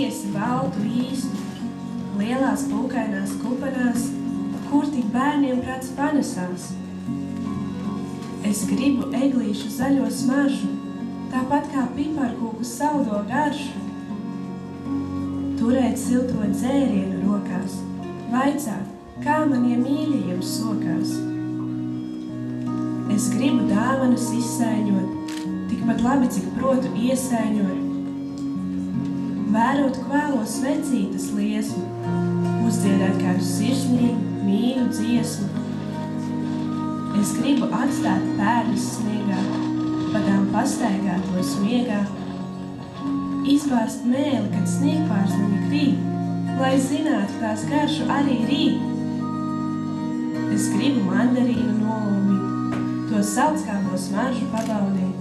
biesi baltu īstu, lielās pūkainās kupenās, kur tik bērniem prāts panesās. Es gribu eglīšu zaļo smaržu, tāpat kā piparkūku saldo garšu. Turēt silto dzērienu rokās, vaicāt, kā manie mīļajiem sokās. Es gribu dāvanas izsaiņot, tikpat labi, cik protu iesaiņot. Vērot kvēlo svecītas liesmu, uzdziedāt kādu sirsnīgu, mīļu dziesmu. Es gribu atstāt pērnas sniegā, padām pastaigātos miegā. Izbāzt mēli, kad sniegpārsnami krīt, lai zinātu tās garšu arī rīt. Es gribu mandarīnu nolūmīt, to saldskābo smaržu pabaudīt.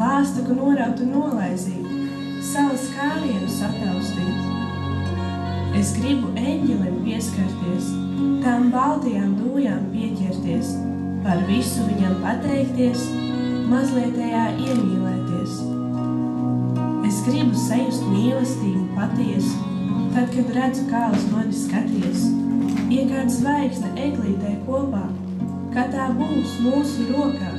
Lāstaku noraut un nolaizīt, salas kālienu sataustīt. Es gribu eņģelim pieskarties, tām baltajām dūjām pieķerties, par visu viņam pateikties, mazlietējā iemīlēties. Es gribu sajust mīlestību patiesu, tad, kad redzu, kā uz mani skaties, iekād zvaigzne eglītē kopā, kā tā būs mūsu rokā.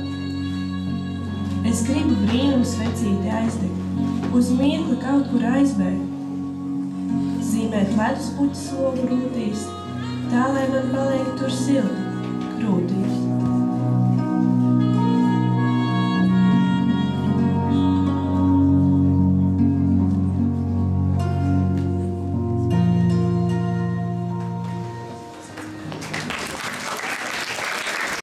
Es gribu brīnums vecīti aizdegt, uz mirkli kaut kur aizbēgt, zīmēt leduspuķu slogu rūtīs, tā, lai man paliek tur silti krūtīs.